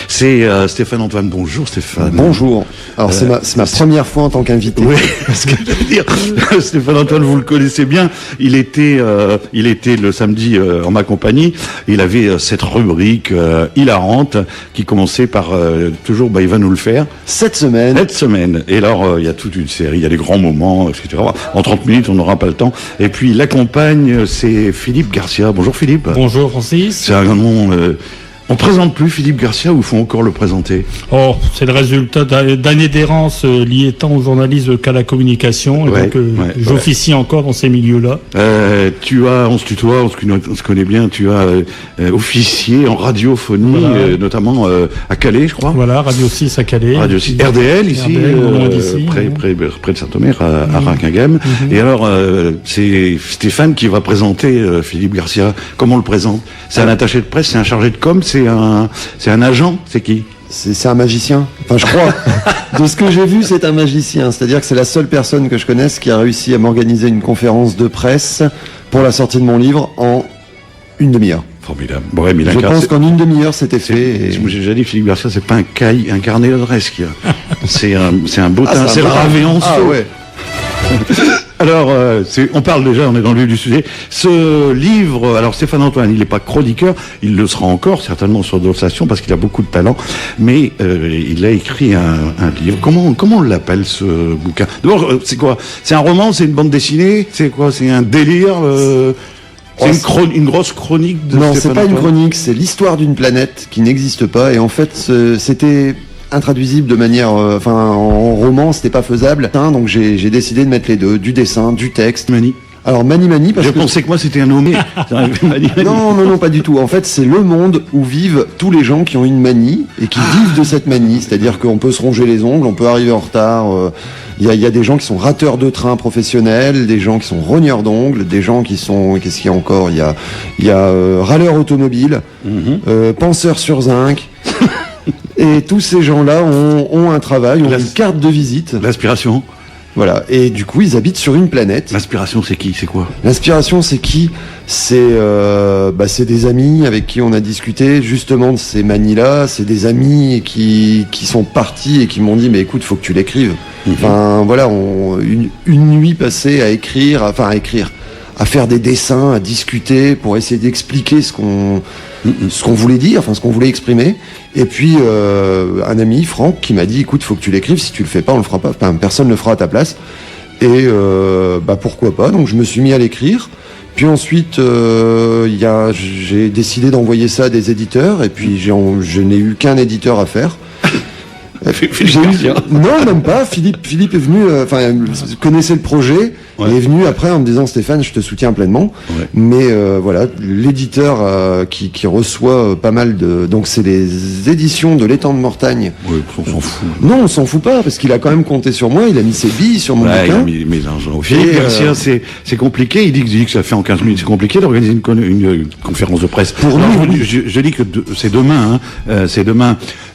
C'est Stéphane Antoine. Bonjour Stéphane. Bonjour. Alors c'est ma première fois en tant qu'invité. Oui, ce que je veux dire, Stéphane Antoine, vous le connaissez bien. Il était le samedi en ma compagnie. Il avait cette rubrique hilarante qui commençait par toujours, il va nous le faire. Cette semaine. Et alors il y a toute une série, il y a des grands moments, etc. En 30 minutes, on n'aura pas le temps. Et puis l'accompagne, c'est Philippe Garcia. Bonjour Philippe. Bonjour Francis. C'est un nom. On présente plus Philippe Garcia ou il faut encore le présenter? Oh, c'est le résultat d'années d'errance liées tant au journalisme qu'à la communication. Et donc, j'officie encore dans ces milieux-là. On se tutoie, on se connaît bien. Tu as officié en radiophonie, notamment à Calais, je crois. Voilà, Radio 6 à Calais. Radio 6, RDL ici, près de Saint-Omer, à Rinquinghem. Et alors, c'est Stéphane qui va présenter Philippe Garcia. Comment on le présente? C'est un attaché de presse, c'est un chargé de com', c'est un agent, c'est qui? C'est un magicien. Enfin, je crois. De ce que j'ai vu, c'est un magicien. C'est-à-dire que c'est la seule personne que je connaisse qui a réussi à m'organiser une conférence de presse pour la sortie de mon livre en une demi-heure. Formidable. Je pense qu'en une demi-heure, c'était fait. J'ai déjà dit, Philippe Garcia, c'est pas un carnet d'adresse qu'il y a. C'est un beau teint, c'est gravé en dessous. Ah ouais. Alors, on parle déjà, on est dans le vif du sujet. Ce livre, alors Stéphane Antoine, il n'est pas chroniqueur, il le sera encore, certainement sur d'autres stations, parce qu'il a beaucoup de talent, mais il a écrit un livre. Comment on l'appelle, ce bouquin? D'abord, c'est quoi? C'est un roman, c'est une bande dessinée? C'est quoi? C'est un délire C'est une grosse chronique de Non, Stéphane c'est pas Antoine. Une chronique, c'est l'histoire d'une planète qui n'existe pas, et en fait, c'était intraduisible de manière, en roman, c'était pas faisable. Donc j'ai décidé de mettre les deux, du dessin, du texte. Alors Mani parce je que... pensais que moi c'était un nommé. Non, pas du tout. En fait, c'est le monde où vivent tous les gens qui ont une manie et qui vivent de cette manie. C'est-à-dire qu'on peut se ronger les ongles, on peut arriver en retard. Il y a des gens qui sont rateurs de train professionnels, des gens qui sont rogneurs d'ongles, des gens qui sont... Qu'est-ce qu'il y a encore? Il y a râleurs automobiles, penseurs sur zinc. Et tous ces gens-là ont un travail, ont une carte de visite. L'aspiration. Voilà. Et du coup, ils habitent sur une planète. L'aspiration, c'est qui? C'est quoi? L'inspiration, c'est qui? C'est des amis avec qui on a discuté justement de ces manies-là. C'est des amis qui sont partis et qui m'ont dit, mais écoute, faut que tu l'écrives. Enfin, voilà, une nuit passée à écrire, à faire des dessins, à discuter pour essayer d'expliquer ce qu'on voulait dire, ce qu'on voulait exprimer. Et puis un ami, Franck, qui m'a dit, écoute, faut que tu l'écrives, si tu le fais pas, on le fera pas, personne ne le fera à ta place. Et pourquoi pas? Donc je me suis mis à l'écrire. Puis ensuite, j'ai décidé d'envoyer ça à des éditeurs, et puis je n'ai eu qu'un éditeur à faire. Non, même pas. Philippe est venu, connaissait le projet, et est venu après en me disant, Stéphane, je te soutiens pleinement. Ouais. Mais voilà, l'éditeur qui reçoit pas mal de... Donc c'est les éditions de l'Étang de Mortagne. Oui, on s'en fout. Non, on s'en fout pas, parce qu'il a quand même compté sur moi, il a mis ses billes sur mon bouquin. Il a mis l'argent. Philippe Garcia, c'est compliqué, il dit que ça fait en 15 minutes, c'est compliqué d'organiser une conférence de presse. Pour nous, je dis que c'est demain,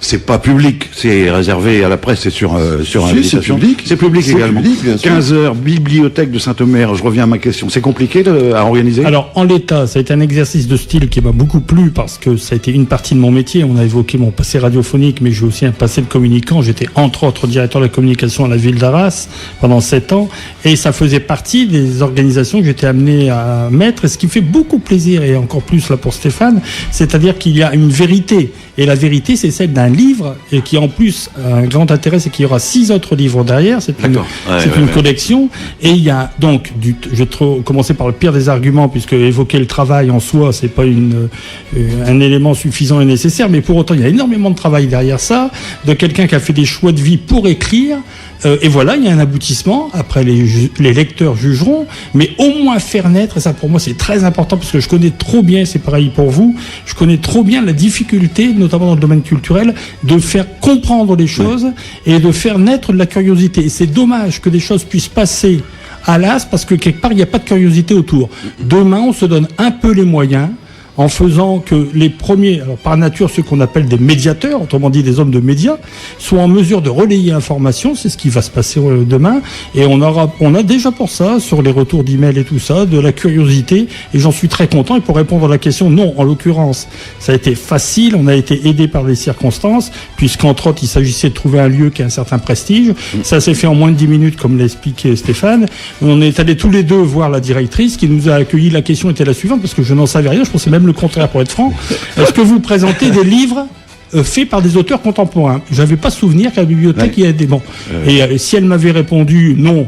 c'est pas public, c'est réservé à la presse et sur invitation. C'est public également. 15h, bibliothèque de Saint-Omer. Je reviens à ma question. C'est compliqué à organiser? Alors, en l'état, ça a été un exercice de style qui m'a beaucoup plu parce que ça a été une partie de mon métier. On a évoqué mon passé radiophonique, mais j'ai aussi un passé de communicant. J'étais entre autres directeur de la communication à la ville d'Arras pendant 7 ans et ça faisait partie des organisations que j'étais amené à mettre. Et ce qui me fait beaucoup plaisir, et encore plus là pour Stéphane, c'est-à-dire qu'il y a une vérité. Et la vérité, c'est celle d'un livre et qui en plus a un grand intérêt, c'est qu'il y aura 6 autres livres derrière. C'est une collection. Et il y a donc, je vais commencer par le pire des arguments, puisque évoquer le travail en soi, c'est pas un élément suffisant et nécessaire, mais pour autant, il y a énormément de travail derrière ça, de quelqu'un qui a fait des choix de vie pour écrire. Et voilà, il y a un aboutissement. Après, les lecteurs jugeront, mais au moins faire naître, et ça pour moi c'est très important, parce que je connais trop bien, c'est pareil pour vous, je connais trop bien la difficulté, notamment dans le domaine culturel, de faire comprendre les choses et de faire naître de la curiosité. Et c'est dommage que des choses puissent passer à l'as, parce que quelque part, il n'y a pas de curiosité autour. Demain, on se donne un peu les moyens en faisant que les premiers, alors par nature ceux qu'on appelle des médiateurs, autrement dit des hommes de médias, soient en mesure de relayer l'information. C'est ce qui va se passer demain. Et on a déjà pour ça, sur les retours d'email et tout ça, de la curiosité. Et j'en suis très content. Et pour répondre à la question, non, en l'occurrence, ça a été facile. On a été aidé par les circonstances, puisqu'entre autres, il s'agissait de trouver un lieu qui a un certain prestige. Ça s'est fait en moins de 10 minutes, comme l'a expliqué Stéphane. On est allés tous les deux voir la directrice qui nous a accueillis. La question était la suivante, parce que je n'en savais rien. Je pensais même le contraire, pour être franc. Est-ce que vous présentez des livres fait par des auteurs contemporains? J'avais pas souvenir qu'à la bibliothèque il y a des bons. Et si elle m'avait répondu non,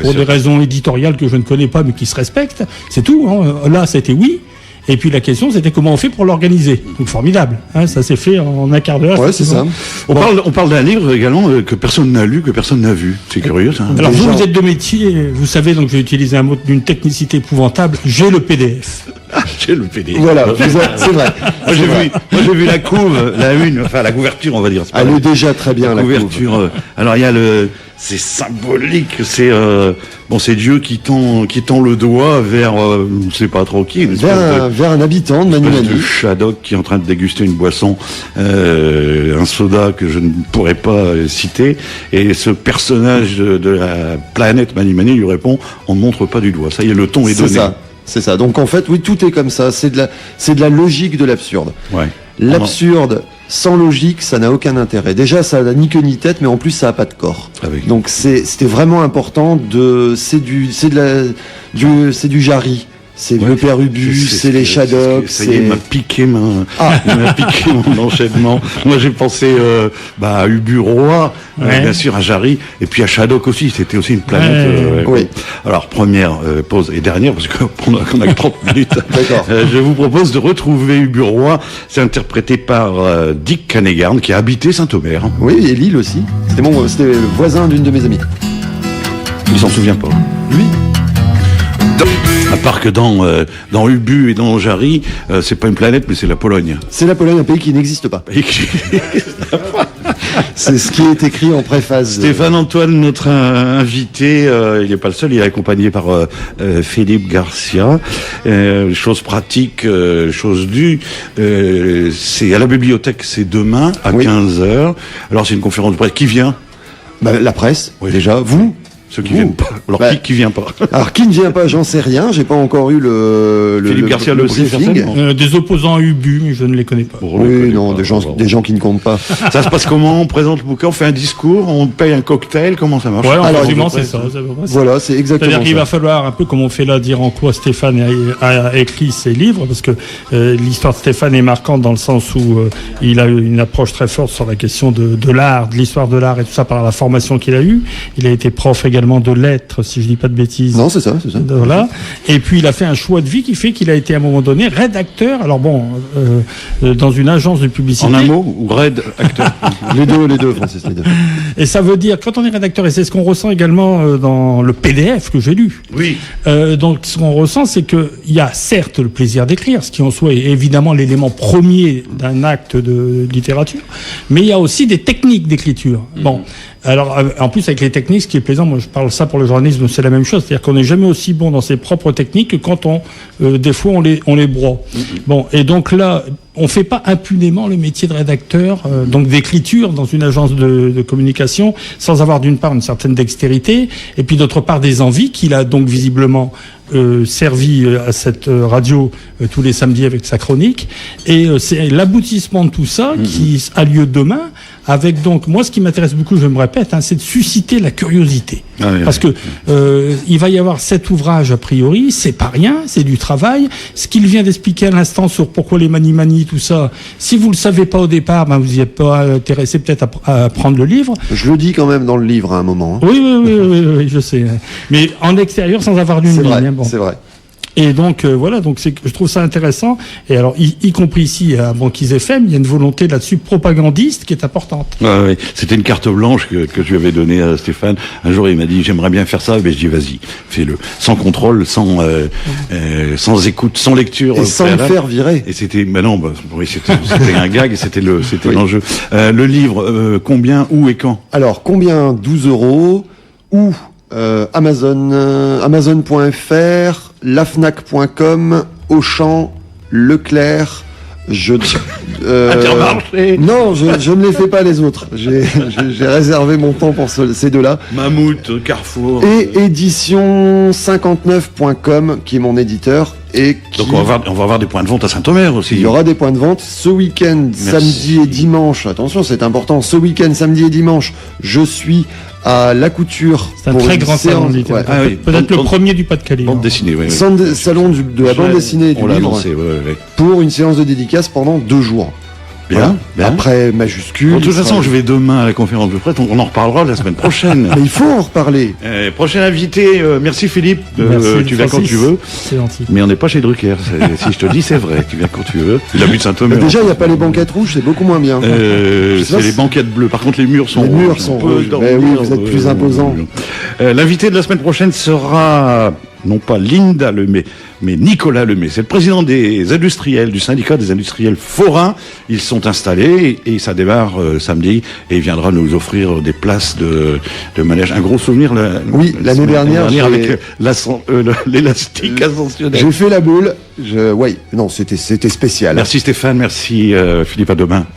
pour des raisons éditoriales que je ne connais pas mais qui se respectent, c'est tout. Hein. Là, c'était oui. Et puis la question, c'était comment on fait pour l'organiser. Donc formidable. Hein, ça s'est fait en un quart d'heure. Ouais, c'est ça. On parle d'un livre également que personne n'a lu, que personne n'a vu. C'est curieux, ça. Alors vous êtes de métier, vous savez, donc j'ai utilisé un mot d'une technicité épouvantable. J'ai le PDF. J'ai le PDF. Voilà, c'est vrai. Moi, j'ai vu la couve, la une, enfin la couverture, on va dire. Elle est déjà très bien, la couverture. Alors il y a c'est symbolique, c'est Dieu qui tend le doigt vers, je sais pas trop qui, vers un habitant de Mani-Mani. De Shadok qui est en train de déguster une boisson, un soda que je ne pourrais pas citer, et ce personnage de la planète Mani-Mani lui répond: on ne montre pas du doigt. Ça y est, le ton est donné. C'est ça. Donc en fait, oui, tout est comme ça. C'est de la logique de l'absurde. Ouais. L'absurde sans logique, ça n'a aucun intérêt. Déjà, ça n'a ni queue ni tête, mais en plus, ça n'a pas de corps. Ah oui. Donc c'était vraiment important c'est du Jarry. C'est le père Ubu, c'est les Shadok. Il m'a piqué mon enchaînement. Moi, j'ai pensé à Ubu Roi, bien sûr, à Jarry, et puis à Shadok aussi. C'était aussi une planète. Oui. Alors, première pause et dernière, parce qu'on a que 30 minutes. D'accord. Je vous propose de retrouver Ubu Roi. C'est interprété par Dick Canegarn, qui a habité Saint-Omer. Oui, et Lille aussi. C'était le voisin d'une de mes amies. Il s'en souvient pas. Lui. À part que dans Ubu et dans Jarry, c'est pas une planète, mais c'est la Pologne. C'est la Pologne, un pays qui n'existe pas. C'est ce qui est écrit en préface. Stéphane Antoine, notre invité, il n'est pas le seul, il est accompagné par Philippe Garcia. Chose pratique, chose due, c'est à la bibliothèque, c'est demain à 15h. Alors c'est une conférence de presse. Qui vient? La presse, déjà. Vous? Ceux qui viennent pas. Alors qui vient pas? Alors qui ne vient pas, j'en sais rien. J'ai pas encore eu Philippe Garcia le briefing. Des opposants à Ubu, mais je ne les connais pas. Oui, non, des gens qui ne comptent pas. Ça se passe comment? On présente le bouquin, on fait un discours, on paye un cocktail, comment ça marche? Ouais, alors c'est ça. Voilà, c'est exactement ça. C'est-à-dire qu'il va falloir, un peu comme on fait là, dire en quoi Stéphane a écrit ses livres, parce que l'histoire de Stéphane est marquante dans le sens où il a une approche très forte sur la question de l'art, de l'histoire de l'art et tout ça par la formation qu'il a eue. Il a été prof également de lettres, si je dis pas de bêtises. Non, c'est ça. Voilà. Et puis il a fait un choix de vie qui fait qu'il a été à un moment donné rédacteur. Alors bon, dans une agence de publicité. En un mot, ou rédacteur? Les deux, Francis, les deux. Et ça veut dire, quand on est rédacteur, et c'est ce qu'on ressent également dans le PDF que j'ai lu. Oui. Donc ce qu'on ressent, c'est qu'il y a certes le plaisir d'écrire, ce qui en soi est évidemment l'élément premier d'un acte de littérature, mais il y a aussi des techniques d'écriture. Bon. Alors, en plus, avec les techniques, ce qui est plaisant, moi je parle ça pour le journalisme, c'est la même chose. C'est-à-dire qu'on n'est jamais aussi bon dans ses propres techniques que quand des fois, on les broie. Bon, et donc là, on fait pas impunément le métier de rédacteur, donc d'écriture dans une agence de communication, sans avoir d'une part une certaine dextérité, et puis d'autre part des envies qu'il a donc visiblement servi à cette radio tous les samedis avec sa chronique. Et c'est l'aboutissement de tout ça qui a lieu demain, avec donc, moi ce qui m'intéresse beaucoup, je me répète, c'est de susciter la curiosité. Parce que il va y avoir 7 ouvrages a priori, c'est pas rien, c'est du travail. Ce qu'il vient d'expliquer à l'instant sur pourquoi les Mani-Mani, tout ça, si vous le savez pas au départ, vous n'y êtes pas intéressé peut-être à prendre le livre. Je le dis quand même dans le livre à un moment. Oui, je sais. Mais en extérieur, sans avoir d'une ligne. C'est vrai. Et donc voilà, donc je trouve ça intéressant. Et alors, y compris ici à Banquise FM, il y a une volonté là-dessus propagandiste qui est importante. Oui. C'était une carte blanche que je lui avais donnée à Stéphane. Un jour, il m'a dit j'aimerais bien faire ça. Mais je dis vas-y, fais-le, sans contrôle, sans écoute, sans lecture, et sans le faire virer. Et c'était, c'était un gag, et c'était l'enjeu. Le livre, combien, où et quand? Alors combien? 12 € ou Amazon, Amazon.fr, lafnac.com, Auchan Leclerc, Intermarché. Non, je ne les fais pas les autres. J'ai réservé mon temps pour ces deux-là. Mammouth, Carrefour. Et édition59.com, qui est mon éditeur. Et qui... Donc on va avoir des points de vente à Saint-Omer aussi. Il y aura des points de vente ce week-end, samedi et dimanche. Attention, c'est important. Ce week-end, samedi et dimanche, je suis à La Couture. C'est un très grand salon de littérature. Ah oui. Peut-être le premier du Pas-de-Calais. Bande dessinée, oui. Salon de la bande dessinée et du livre. Annoncé, ouais. Pour une séance de dédicace pendant 2 jours. Bien. Après majuscule. De toute façon, je vais demain à la conférence de presse, on en reparlera la semaine prochaine. Mais il faut en reparler. Prochain invité, merci Philippe. Merci, tu viens quand tu veux. C'est gentil. Mais on n'est pas chez Drucker. Si je te dis, c'est vrai. Tu viens quand tu veux. Il habite Saint-Omer. Déjà, il n'y a pas les banquettes rouges, c'est beaucoup moins bien. C'est les banquettes bleues. Par contre, les murs sont rouges. rouges. Mais oui, vous êtes plus imposant. L'invité de la semaine prochaine sera non pas Linda Lemay, mais Nicolas Lemay. C'est le président des industriels, du syndicat des industriels forains. Ils sont installés et ça démarre samedi et il viendra nous offrir des places de manège. Un gros souvenir l'année dernière avec l'élastique ascensionnel. J'ai fait la boule. C'était spécial. Merci Stéphane, merci Philippe, à demain.